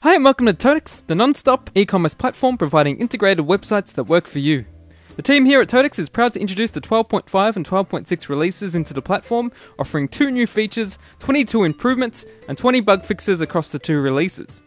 Hi and welcome to TOTECS, the non-stop e-commerce platform providing integrated websites that work for you. The team here at TOTECS is proud to introduce the 12.5 and 12.6 releases into the platform, offering 2 new features, 22 improvements, and 20 bug fixes across the 2 releases.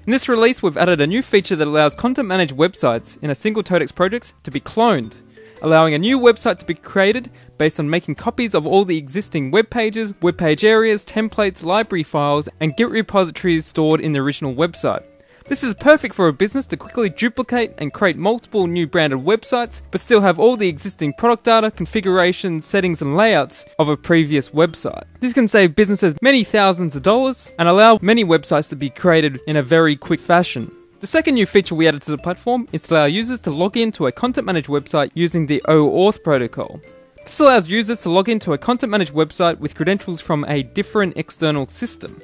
In this release, we've added a new feature that allows content-managed websites in a single TOTECS project to be cloned, allowing a new website to be created based on making copies of all the existing web pages, web page areas, templates, library files, and Git repositories stored in the original website. This is perfect for a business to quickly duplicate and create multiple new branded websites, but still have all the existing product data, configurations, settings, and layouts of a previous website. This can save businesses many thousands of dollars and allow many websites to be created in a very quick fashion. The second new feature we added to the platform is to allow users to log into a content-managed website using the Oauth protocol. This allows users to log into a content-managed website with credentials from a different external system.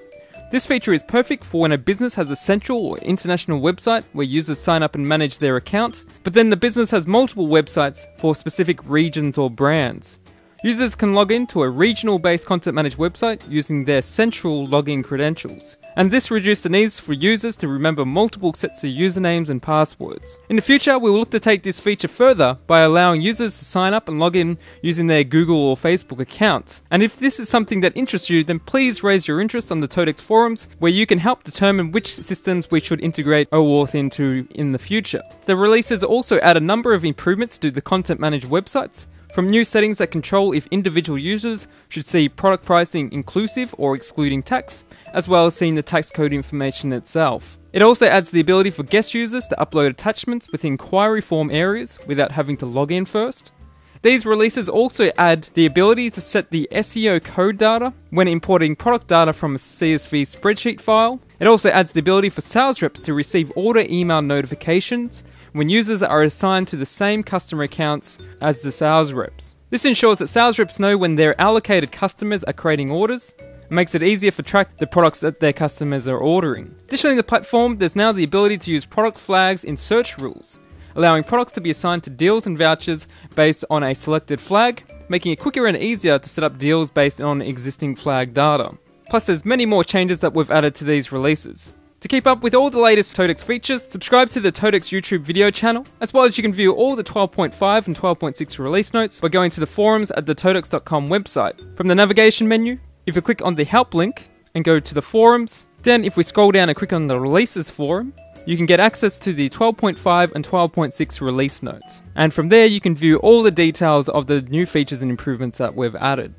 This feature is perfect for when a business has a central or international website where users sign up and manage their account, but then the business has multiple websites for specific regions or brands. Users can log into a regional-based content-managed website using their central login credentials, and this reduces the needs for users to remember multiple sets of usernames and passwords. In the future, we will look to take this feature further by allowing users to sign up and log in using their Google or Facebook accounts. And if this is something that interests you, then please raise your interest on the TOTECS Forums, where you can help determine which systems we should integrate Oauth into in the future. The releases also add a number of improvements to the content-managed websites, from new settings that control if individual users should see product pricing inclusive or excluding tax, as well as seeing the tax code information itself. It also adds the ability for guest users to upload attachments with inquiry form areas without having to log in first. These releases also add the ability to set the SEO code data when importing product data from a CSV spreadsheet file. It also adds the ability for sales reps to receive order email notifications when users are assigned to the same customer accounts as the sales reps. This ensures that sales reps know when their allocated customers are creating orders, and makes it easier to track the products that their customers are ordering. Additionally, in the platform, there's now the ability to use product flags in search rules, allowing products to be assigned to deals and vouchers based on a selected flag, making it quicker and easier to set up deals based on existing flag data. Plus, there's many more changes that we've added to these releases. To keep up with all the latest TOTECS features, subscribe to the TOTECS YouTube video channel, as well as you can view all the 12.5 and 12.6 release notes by going to the forums at the totecs.com website. From the navigation menu, if you click on the help link and go to the forums, then if we scroll down and click on the releases forum, you can get access to the 12.5 and 12.6 release notes. And from there you can view all the details of the new features and improvements that we've added.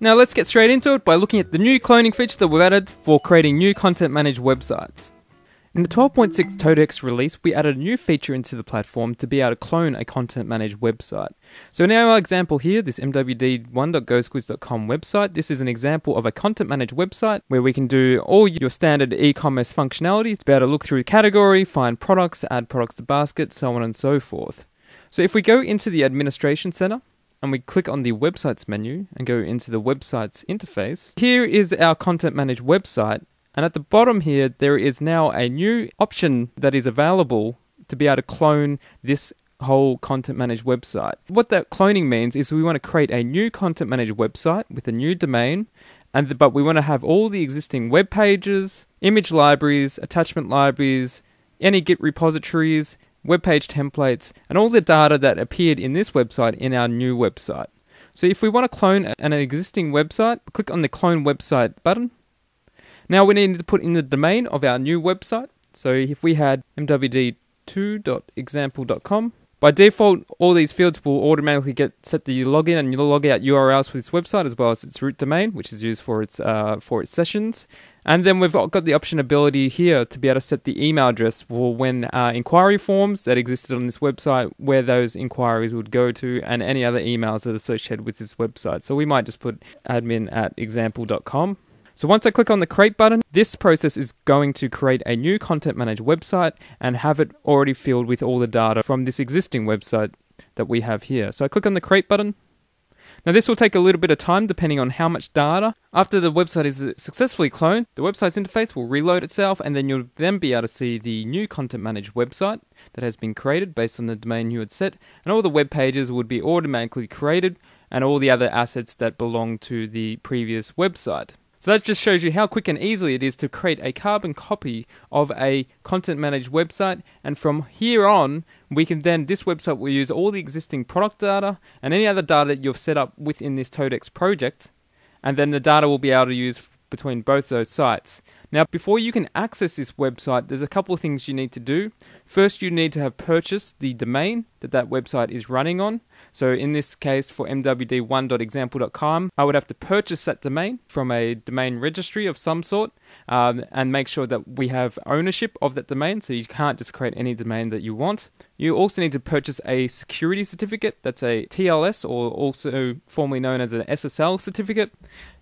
Now let's get straight into it by looking at the new cloning feature that we've added for creating new content-managed websites. In the 12.6 TOTECS release, we added a new feature into the platform to be able to clone a content-managed website. So in our example here, this mwd1.ghosquiz.com website, this is an example of a content-managed website where we can do all your standard e-commerce functionalities to be able to look through the category, find products, add products to basket, so on and so forth. So if we go into the administration center, and we click on the websites menu and go into the websites interface, here is our content managed website, and at the bottom here there is now a new option that is available to be able to clone this whole content managed website. What that cloning means is we want to create a new content managed website with a new domain, but we want to have all the existing web pages, image libraries, attachment libraries, any Git repositories, web page templates, and all the data that appeared in this website in our new website. So if we want to clone an existing website, click on the clone website button. Now we need to put in the domain of our new website. So if we had mwd2.example.com, by default, all these fields will automatically get set to login and log out URLs for this website, as well as its root domain, which is used for its sessions. And then we've got the option ability here to be able to set the email address for when inquiry forms that existed on this website, where those inquiries would go to, and any other emails that are associated with this website. So we might just put admin@example.com. So once I click on the create button, this process is going to create a new content managed website and have it already filled with all the data from this existing website that we have here. So I click on the create button. Now this will take a little bit of time depending on how much data. After the website is successfully cloned, the website's interface will reload itself, and then you'll then be able to see the new content managed website that has been created based on the domain you had set, and all the web pages would be automatically created and all the other assets that belong to the previous website. So that just shows you how quick and easily it is to create a carbon copy of a content managed website. And from here on, this website will use all the existing product data and any other data that you've set up within this TOTECS project. And then the data will be able to use between both those sites. Now, before you can access this website, there's a couple of things you need to do. First, you need to have purchased the domain that website is running on. So in this case, for mwd1.example.com, I would have to purchase that domain from a domain registry of some sort, and make sure that we have ownership of that domain, so you can't just create any domain that you want. You also need to purchase a security certificate, that's a TLS, or also formerly known as an SSL certificate,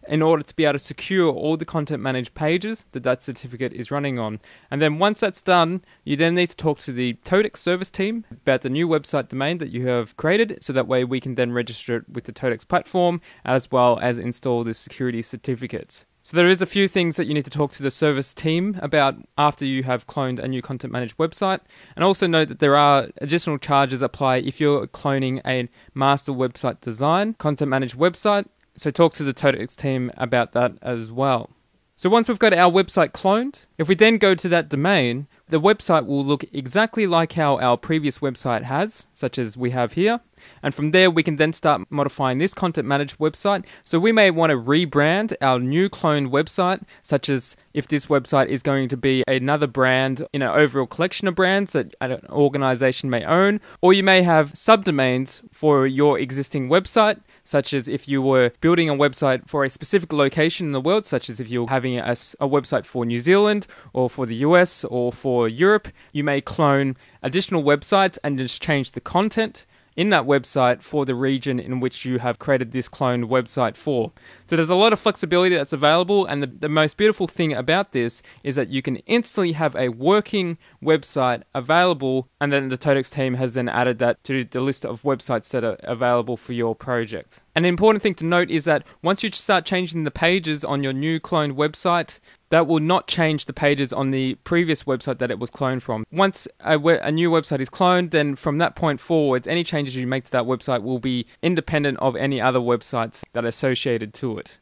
in order to be able to secure all the content managed pages that certificate is running on. And then once that's done, you then need to talk to the TOTECS service team about the new website domain that you have created, so that way we can then register it with the TOTECS platform, as well as install the security certificates. So there is a few things that you need to talk to the service team about after you have cloned a new content managed website. And also note that there are additional charges apply if you're cloning a master website design content managed website. So talk to the TOTECS team about that as well. So once we've got our website cloned, if we then go to that domain, the website will look exactly like how our previous website has, such as we have here. And from there, we can then start modifying this content managed website. So we may want to rebrand our new cloned website, such as if this website is going to be another brand in an overall collection of brands that an organization may own. Or you may have subdomains for your existing website, such as if you were building a website for a specific location in the world, such as if you're having a website for New Zealand or for the US or for Europe. You may clone additional websites and just change the content in that website for the region in which you have created this cloned website for. So there's a lot of flexibility that's available, and the most beautiful thing about this is that you can instantly have a working website available, and then the TOTECS team has then added that to the list of websites that are available for your project. And the important thing to note is that once you start changing the pages on your new cloned website, that will not change the pages on the previous website that it was cloned from. Once a new website is cloned, then from that point forwards, any changes you make to that website will be independent of any other websites that are associated to it.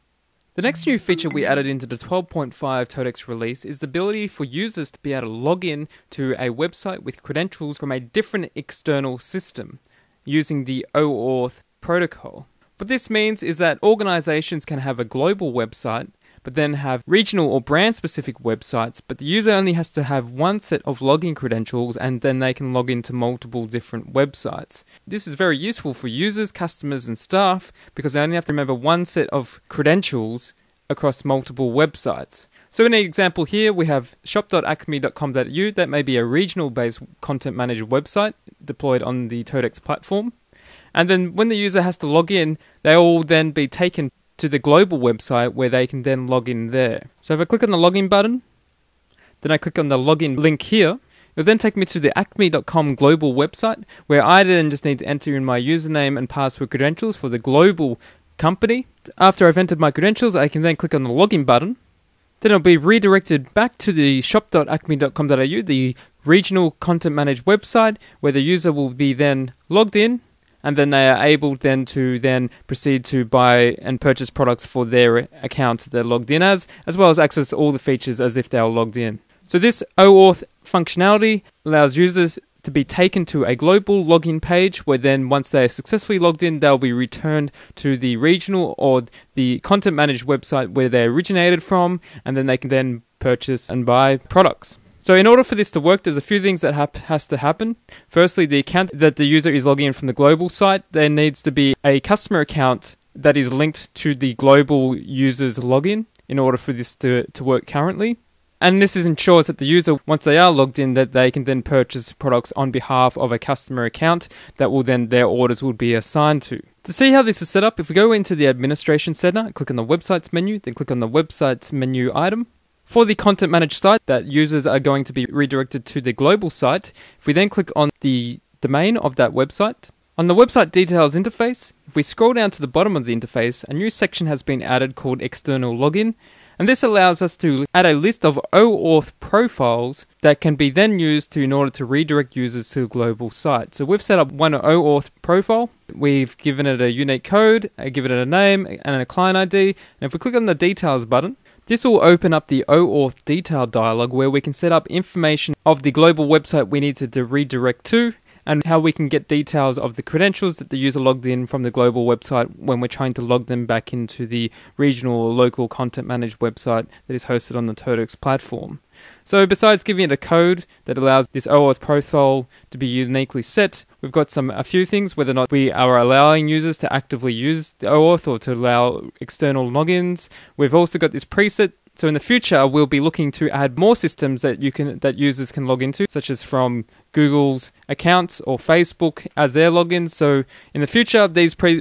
The next new feature we added into the 12.5 TOTECS release is the ability for users to be able to log in to a website with credentials from a different external system using the Oauth protocol. What this means is that organizations can have a global website, but then have regional or brand-specific websites, but the user only has to have one set of login credentials, and then they can log into multiple different websites. This is very useful for users, customers, and staff, because they only have to remember one set of credentials across multiple websites. So in an example here, we have shop.acme.com.au. That may be a regional-based content managed website deployed on the TOTECS platform. And then when the user has to log in, they will then be taken to the global website where they can then log in there. So if I click on the login button, then I click on the login link here, it'll then take me to the acme.com global website, where I then just need to enter in my username and password credentials for the global company. After I've entered my credentials, I can then click on the login button. Then I'll be redirected back to the shop.acme.com.au, the regional content managed website, where the user will be then logged in, and then they are able then to proceed to buy and purchase products for their account they're logged in as well as access all the features as if they are logged in. So this Oauth functionality allows users to be taken to a global login page, where then once they are successfully logged in, they'll be returned to the regional or the content managed website where they originated from, and then they can then purchase and buy products. So in order for this to work, there's a few things that has to happen. Firstly, the account that the user is logging in from the global site, there needs to be a customer account that is linked to the global user's login in order for this to work currently. And this ensures that the user, once they are logged in, that they can then purchase products on behalf of a customer account that will then their orders will be assigned to. To see how this is set up, if we go into the administration center, click on the websites menu, then click on the websites menu item. For the content managed site that users are going to be redirected to the global site, if we then click on the domain of that website, on the website details interface, if we scroll down to the bottom of the interface, a new section has been added called external login, and this allows us to add a list of OAuth profiles that can be then used in order to redirect users to a global site. So we've set up one OAuth profile, we've given it a unique code, given it a name and a client ID, and if we click on the details button, This will open up the Oauth detail dialog where we can set up information of the global website we need to redirect to, and how we can get details of the credentials that the user logged in from the global website when we're trying to log them back into the regional or local content managed website that is hosted on the TOTECS platform. So besides giving it a code that allows this Oauth profile to be uniquely set, we've got a few things, whether or not we are allowing users to actively use the Oauth or to allow external logins. We've also got this preset. So in the future, we'll be looking to add more systems that users can log into, such as from Google's accounts or Facebook as their logins. So in the future,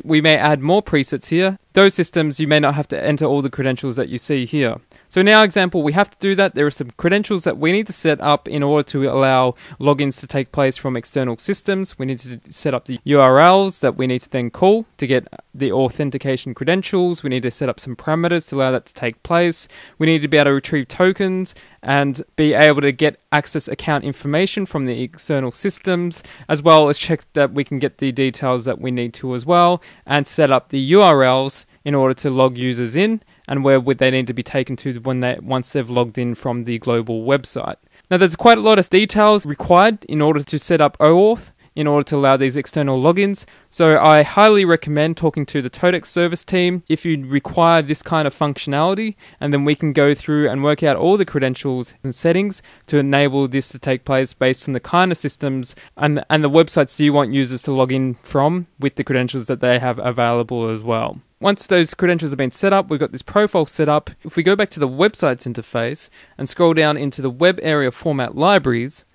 we may add more presets here. Those systems, you may not have to enter all the credentials that you see here. So in our example, we have to do that. There are some credentials that we need to set up in order to allow logins to take place from external systems. We need to set up the URLs that we need to then call to get the authentication credentials. We need to set up some parameters to allow that to take place. We need to be able to retrieve tokens and be able to get access account information from the external systems, as well as check that we can get the details that we need to as well, and set up the URLs in order to log users in, and where would they need to be taken to once they've logged in from the global website. Now there's quite a lot of details required in order to set up Oauth, in order to allow these external logins. So I highly recommend talking to the TOTECS service team if you require this kind of functionality, and then we can go through and work out all the credentials and settings to enable this to take place based on the kind of systems and the websites you want users to log in from with the credentials that they have available as well. Once those credentials have been set up, we've got this profile set up. If we go back to the websites interface and scroll down into the web area format libraries,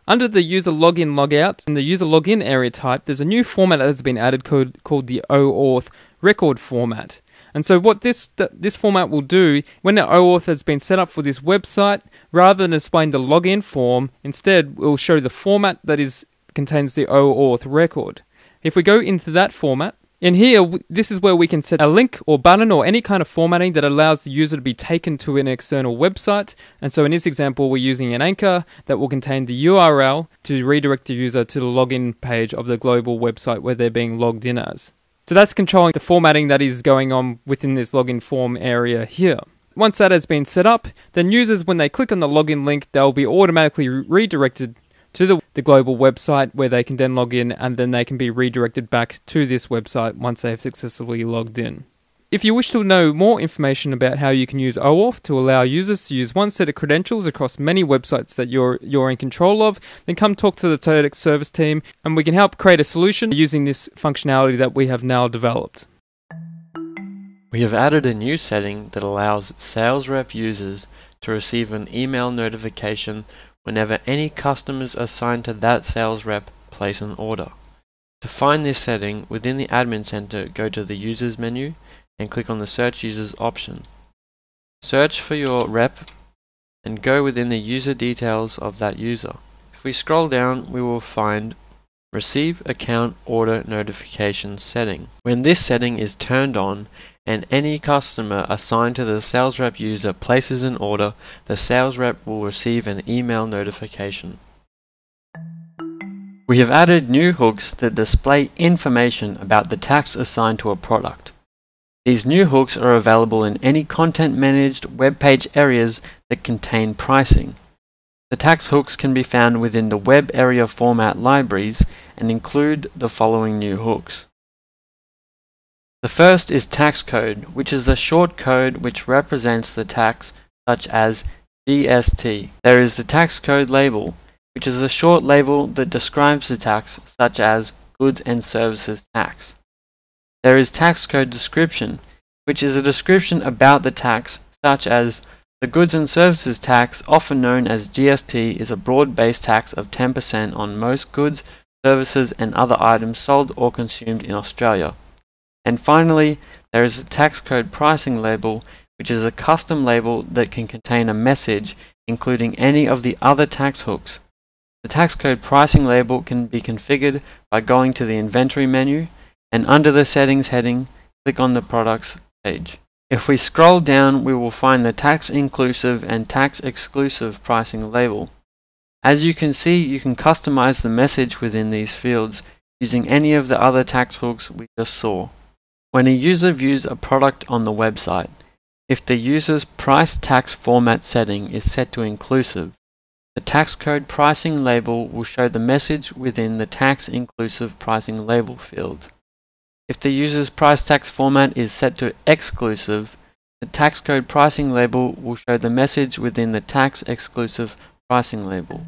under the user login logout and the user login area type, there's a new format that has been added called the Oauth record format. And so what this format will do, when the Oauth has been set up for this website, rather than displaying the login form, instead it will show the format that contains the Oauth record. If we go into that format, in here, this is where we can set a link or button or any kind of formatting that allows the user to be taken to an external website. And so in this example, we're using an anchor that will contain the URL to redirect the user to the login page of the global website where they're being logged in as. So that's controlling the formatting that is going on within this login form area here. Once that has been set up, then users, when they click on the login link, they'll be automatically redirected to the global website where they can then log in, and then they can be redirected back to this website once they have successfully logged in. If you wish to know more information about how you can use Oauth to allow users to use one set of credentials across many websites that you're in control of, then come talk to the TOTECS service team and we can help create a solution using this functionality that we have now developed. We have added a new setting that allows sales rep users to receive an email notification whenever any customers assigned to that sales rep place an order. To find this setting, within the Admin Center, go to the Users menu and click on the Search Users option. Search for your rep and go within the user details of that user. If we scroll down, we will find Receive Account Order Notification setting. When this setting is turned on and any customer assigned to the sales rep user places an order, the sales rep will receive an email notification. We have added new hooks that display information about the tax assigned to a product. These new hooks are available in any content-managed web page areas that contain pricing. The tax hooks can be found within the web area format libraries and include the following new hooks. The first is taxcode, which is a short code which represents the tax, such as GST. There is the taxcode label, which is a short label that describes the tax, such as goods and services tax. There is taxcode description, which is a description about the tax, such as the goods and services tax, often known as GST, is a broad-based tax of 10% on most goods, services and other items sold or consumed in Australia. And finally, there is a taxcode pricing label, which is a custom label that can contain a message, including any of the other tax hooks. The taxcode pricing label can be configured by going to the Inventory menu, and under the Settings heading, click on the Products page. If we scroll down, we will find the Tax Inclusive and Tax Exclusive pricing label. As you can see, you can customize the message within these fields using any of the other tax hooks we just saw. When a user views a product on the website, If the user's price tax format setting is set to inclusive, the tax code pricing label will show the message within the tax inclusive pricing label field. If the user's price tax format is set to exclusive, the tax code pricing label will show the message within the tax exclusive pricing label.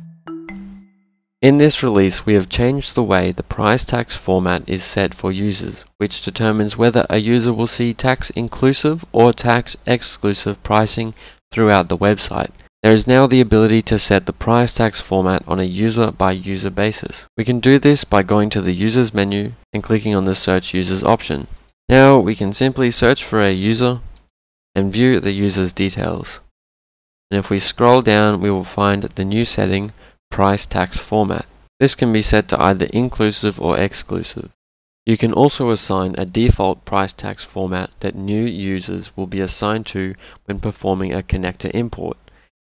In this release, we have changed the way the price tax format is set for users, which determines whether a user will see tax inclusive or tax exclusive pricing throughout the website. There is now the ability to set the price tax format on a user-by-user basis. We can do this by going to the Users menu and clicking on the Search Users option. Now we can simply search for a user and view the user's details. And if we scroll down, we will find the new setting, Price Tax Format. This can be set to either inclusive or exclusive. You can also assign a default price tax format that new users will be assigned to when performing a connector import.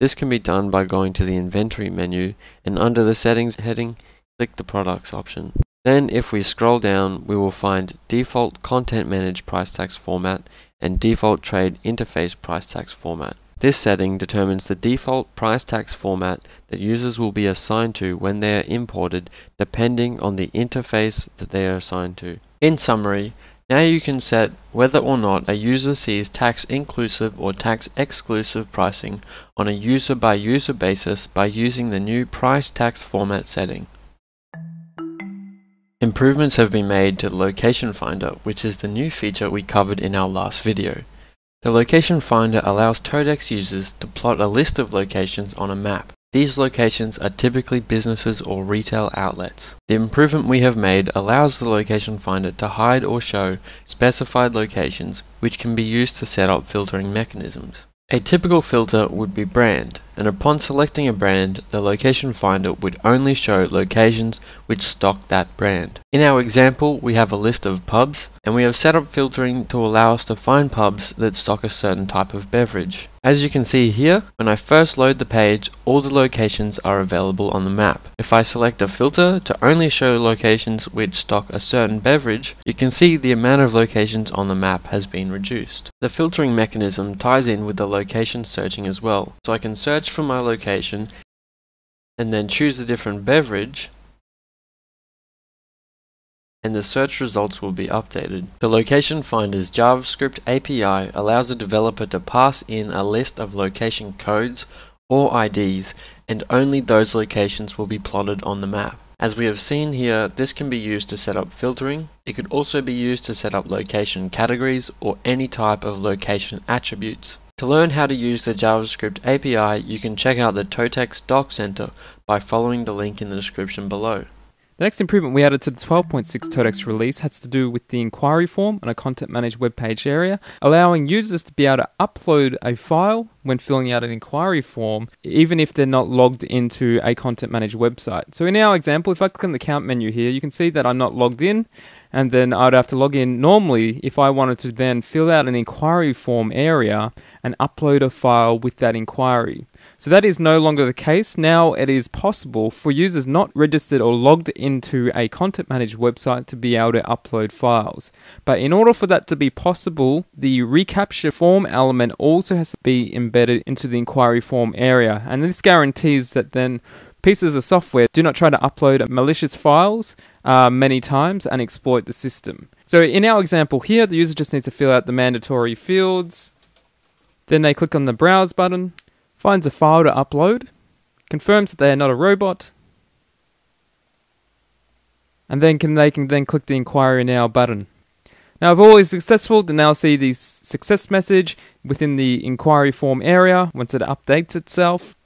This can be done by going to the Inventory menu and under the Settings heading, click the Products option. Then if we scroll down, we will find Default Content Managed Price Tax Format and Default Trade Interface Price Tax Format. This setting determines the default price tax format that users will be assigned to when they are imported, depending on the interface that they are assigned to. In summary, now you can set whether or not a user sees tax inclusive or tax exclusive pricing on a user-by-user basis by using the new price tax format setting. Improvements have been made to the Location Finder, which is the new feature we covered in our last video. The Location Finder allows TOTECS users to plot a list of locations on a map. These locations are typically businesses or retail outlets. The improvement we have made allows the Location Finder to hide or show specified locations, which can be used to set up filtering mechanisms. A typical filter would be brand, and upon selecting a brand, the Location Finder would only show locations which stock that brand. In our example, we have a list of pubs, and we have set up filtering to allow us to find pubs that stock a certain type of beverage. As you can see here, when I first load the page, all the locations are available on the map. If I select a filter to only show locations which stock a certain beverage, you can see the amount of locations on the map has been reduced. The filtering mechanism ties in with the location searching as well, so I can search for my location and then choose a different beverage, and the search results will be updated. The Location Finder's JavaScript API allows a developer to pass in a list of location codes or IDs, and only those locations will be plotted on the map. As we have seen here, this can be used to set up filtering. It could also be used to set up location categories or any type of location attributes. To learn how to use the JavaScript API, you can check out the TOTECS Doc Center by following the link in the description below. The next improvement we added to the 12.6 TOTECS release has to do with the inquiry form on a content managed web page area, allowing users to be able to upload a file when filling out an inquiry form, even if they're not logged into a content managed website. So in our example, if I click on the count menu here, you can see that I'm not logged in, and then I'd have to log in normally if I wanted to then fill out an inquiry form area and upload a file with that inquiry. So that is no longer the case. Now it is possible for users not registered or logged into a content managed website to be able to upload files. But in order for that to be possible, the reCAPTCHA form element also has to be embedded into the inquiry form area. And this guarantees that then pieces of software do not try to upload malicious files many times and exploit the system. So in our example here, the user just needs to fill out the mandatory fields. Then they click on the Browse button, finds a file to upload, confirms that they are not a robot, and then they can then click the Inquiry Now button. Now, if all is successful, they now see the success message within the inquiry form area once it updates itself.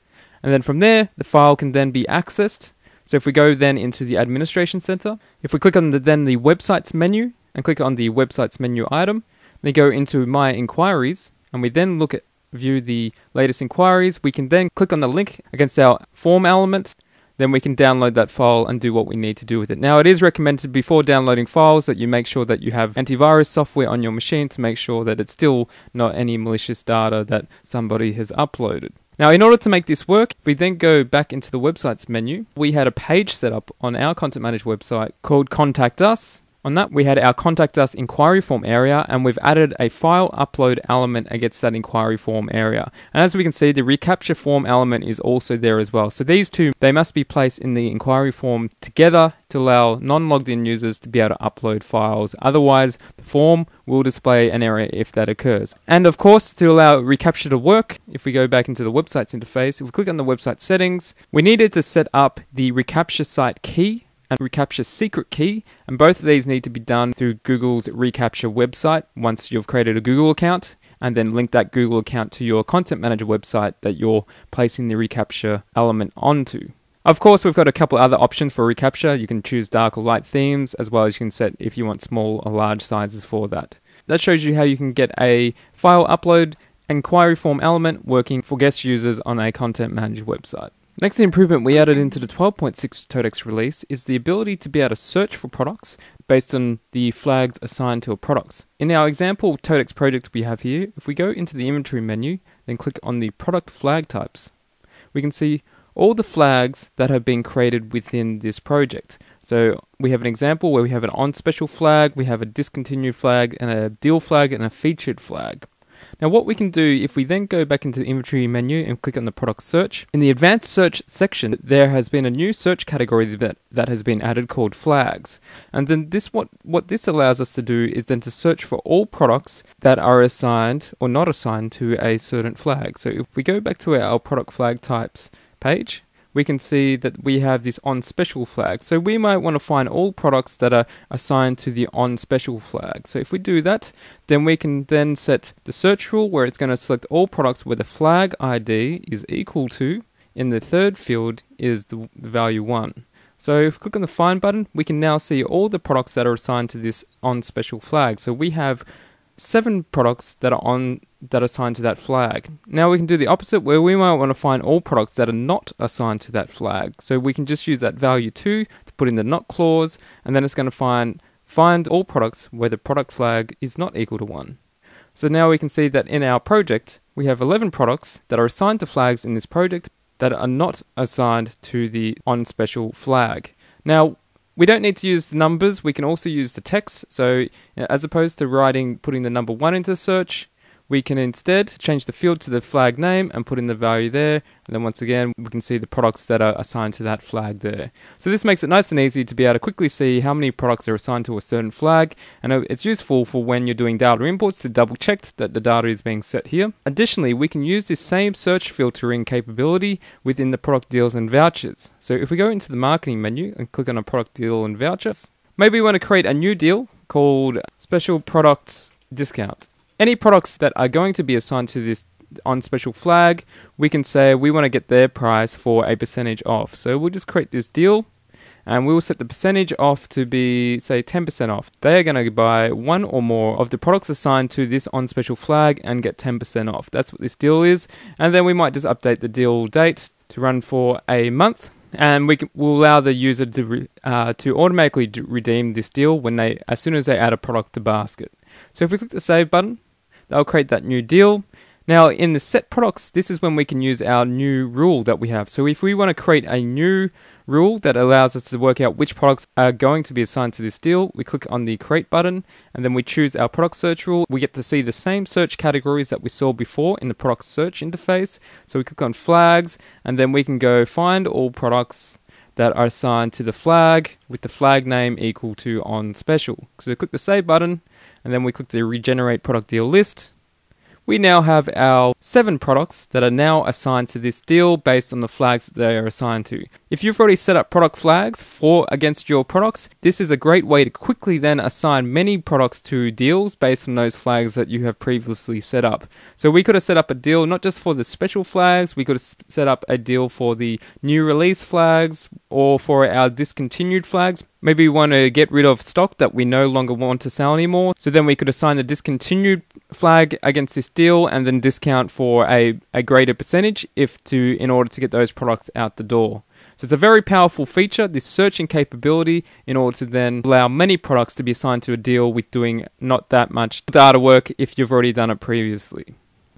And then from there, the file can then be accessed. So if we go then into the Administration Center, if we click on the Websites menu and click on the Websites menu item, we go into My Inquiries, and we then look at view the latest inquiries. We can then click on the link against our form element. Then we can download that file and do what we need to do with it. Now, it is recommended before downloading files that you make sure that you have antivirus software on your machine to make sure that it's still not any malicious data that somebody has uploaded. Now, in order to make this work, we then go back into the Websites menu. We had a page set up on our Content Managed website called Contact Us, On that, we had our Contact Us inquiry form area, and we've added a file upload element against that inquiry form area. And as we can see, the reCAPTCHA form element is also there as well. So these two, they must be placed in the inquiry form together to allow non-logged in users to be able to upload files. Otherwise, the form will display an error if that occurs. And of course, to allow reCAPTCHA to work, if we go back into the website's interface, if we click on the website settings, we needed to set up the reCAPTCHA site key and reCAPTCHA secret key, and both of these need to be done through Google's reCAPTCHA website once you've created a Google account, and then link that Google account to your Content Manager website that you're placing the reCAPTCHA element onto. Of course, we've got a couple other options for reCAPTCHA. You can choose dark or light themes, as well as you can set if you want small or large sizes for that. That shows you how you can get a file upload inquiry form element working for guest users on a Content Manager website. Next improvement we added into the 12.6 TOTECS release is the ability to be able to search for products based on the flags assigned to a product. In our example TOTECS project we have here, if we go into the inventory menu, then click on the product flag types, we can see all the flags that have been created within this project. So we have an example where we have an on special flag, we have a discontinued flag, and a deal flag, and a featured flag. Now what we can do, if we then go back into the inventory menu and click on the product search, in the advanced search section there has been a new search category that has been added called flags. And then what this allows us to do is then to search for all products that are assigned or not assigned to a certain flag. So if we go back to our product flag types page, we can see that we have this on special flag. So we might want to find all products that are assigned to the on special flag. So if we do that, then we can then set the search rule where it's going to select all products where the flag ID is equal to, in the third field is the value 1. So if we click on the find button, we can now see all the products that are assigned to this on special flag. So we have 7 products that are assigned to that flag. Now we can do the opposite, where we might want to find all products that are not assigned to that flag. So we can just use that value 2 to put in the not clause, and then it's going to find all products where the product flag is not equal to 1. So now we can see that in our project we have 11 products that are assigned to flags in this project that are not assigned to the on special flag. Now we don't need to use the numbers, we can also use the text. So as opposed to putting the number 1 into search, we can instead change the field to the flag name and put in the value there. And then once again, we can see the products that are assigned to that flag there. So this makes it nice and easy to be able to quickly see how many products are assigned to a certain flag. And it's useful for when you're doing data imports to double check that the data is being set here. Additionally, we can use this same search filtering capability within the product deals and vouchers. So if we go into the marketing menu and click on a product deal and vouchers, maybe we want to create a new deal called Special Products Discount. Any products that are going to be assigned to this on special flag, we can say we want to get their price for a percentage off. So we'll just create this deal and we will set the percentage off to be, say, 10% off. They are going to buy 1 or more of the products assigned to this on special flag and get 10% off. That's what this deal is. And then we might just update the deal date to run for a month. And we'll allow the user to automatically redeem this deal as soon as they add a product to basket. So if we click the save button, that'll create that new deal. Now in the set products, this is when we can use our new rule that we have. So if we want to create a new rule that allows us to work out which products are going to be assigned to this deal, we click on the create button and then we choose our product search rule. We get to see the same search categories that we saw before in the product search interface. So we click on flags and then we can go find all products that are assigned to the flag with the flag name equal to on special. So we click the save button and then we click the regenerate product deal list. We now have our 7 products that are now assigned to this deal based on the flags that they are assigned to. If you've already set up product flags against your products, this is a great way to quickly then assign many products to deals based on those flags that you have previously set up. So we could have set up a deal not just for the special flags, we could have set up a deal for the new release flags or for our discontinued flags. Maybe we want to get rid of stock that we no longer want to sell anymore. So then we could assign the discontinued flag against this deal and then discount for a greater percentage in order to get those products out the door. So it's a very powerful feature, this searching capability, in order to then allow many products to be assigned to a deal with doing not that much data work if you've already done it previously.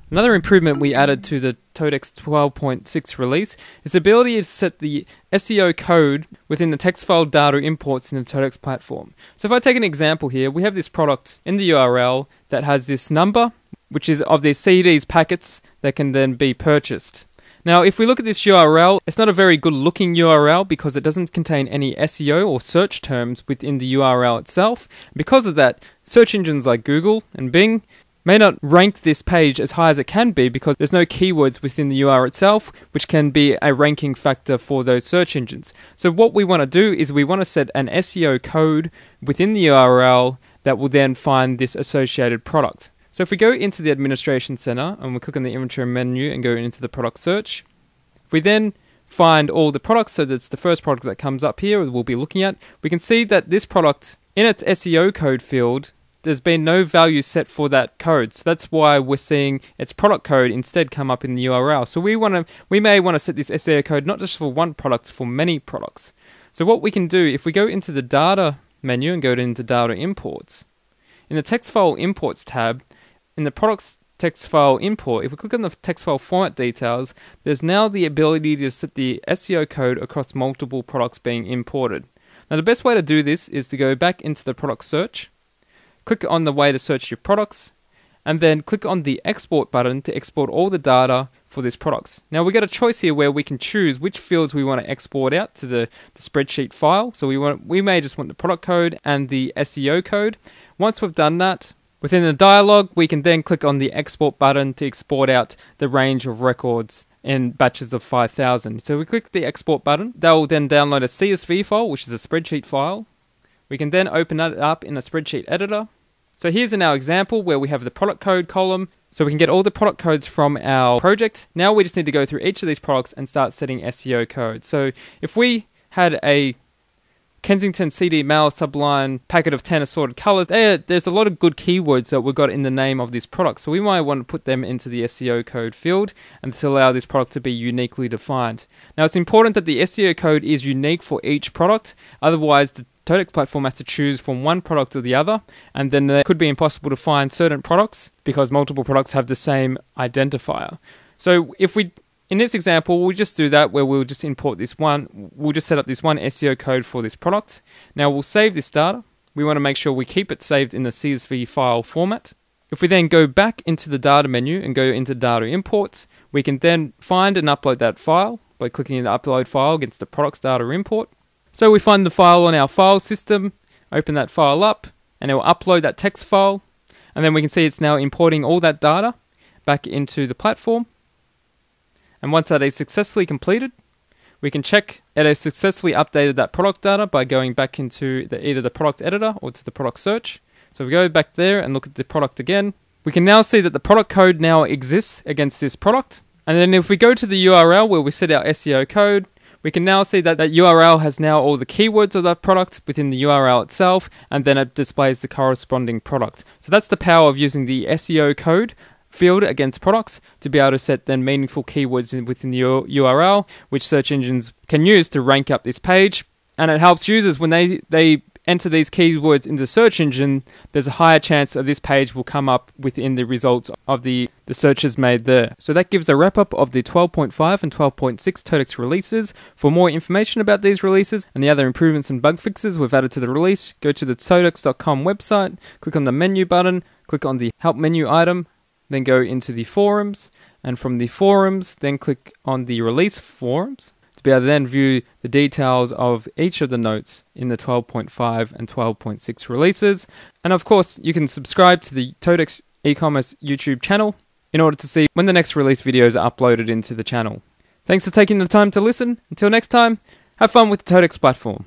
Another improvement we added to the TOTECS 12.6 release is the ability to set the SEO code within the text file data imports in the TOTECS platform. So if I take an example here, we have this product in the URL that has this number, which is of these CDs packets that can then be purchased. Now, if we look at this URL, it's not a very good looking URL because it doesn't contain any SEO or search terms within the URL itself. Because of that, search engines like Google and Bing may not rank this page as high as it can be because there's no keywords within the URL itself, which can be a ranking factor for those search engines. So what we want to do is we want to set an SEO code within the URL that will then find this associated product. So if we go into the Administration Center and we click on the inventory menu and go into the product search, if we then find all the products, so that's the first product that comes up here we'll be looking at, we can see that this product in its SEO code field, there's been no value set for that code. So that's why we're seeing its product code instead come up in the URL. So we may want to set this SEO code not just for one product, for many products. So what we can do, if we go into the data menu and go into data imports, in the text file imports tab, in the products text file import, if we click on the text file format details, there's now the ability to set the SEO code across multiple products being imported. Now the best way to do this is to go back into the product search, click on the way to search your products, and then click on the export button to export all the data for these products. Now we got a choice here where we can choose which fields we want to export out to the spreadsheet file. So we may just want the product code and the SEO code. Once we've done that, within the dialog, we can then click on the export button to export out the range of records in batches of 5,000. So we click the export button. That will then download a CSV file, which is a spreadsheet file. We can then open that up in a spreadsheet editor. So here's in our example where we have the product code column. So we can get all the product codes from our project. Now we just need to go through each of these products and start setting SEO codes. So if we had a Kensington CD Mail Subline packet of 10 assorted colors, there's a lot of good keywords that we've got in the name of this product. So we might want to put them into the SEO code field and to allow this product to be uniquely defined. Now it's important that the SEO code is unique for each product. Otherwise, the TOTECS platform has to choose from one product or the other, and then it could be impossible to find certain products because multiple products have the same identifier. So in this example, we'll just do that where we'll just import this one. We'll just set up this one SEO code for this product. Now we'll save this data. We want to make sure we keep it saved in the CSV file format. If we then go back into the data menu and go into data imports, we can then find and upload that file by clicking the upload file against the products data import. So we find the file on our file system, open that file up, and it will upload that text file. And then we can see it's now importing all that data back into the platform. And once that is successfully completed, we can check it has successfully updated that product data by going back into either the product editor or to the product search. So we go back there and look at the product again. We can now see that the product code now exists against this product. And then if we go to the URL where we set our SEO code, we can now see that that URL has now all the keywords of that product within the URL itself, and then it displays the corresponding product. So that's the power of using the SEO code field against products to be able to set then meaningful keywords within the URL, which search engines can use to rank up this page. And it helps users when they enter these keywords into the search engine, there's a higher chance that this page will come up within the results of the searches made there. So that gives a wrap up of the 12.5 and 12.6 TOTECS releases. For more information about these releases and the other improvements and bug fixes we've added to the release, go to the TOTECS.com website, click on the menu button, click on the help menu item, then go into the forums, and from the forums, then click on the release forums to be able to then view the details of each of the notes in the 12.5 and 12.6 releases. And of course, you can subscribe to the TOTECS Ecommerce YouTube channel in order to see when the next release videos are uploaded into the channel. Thanks for taking the time to listen. Until next time, have fun with the TOTECS platform.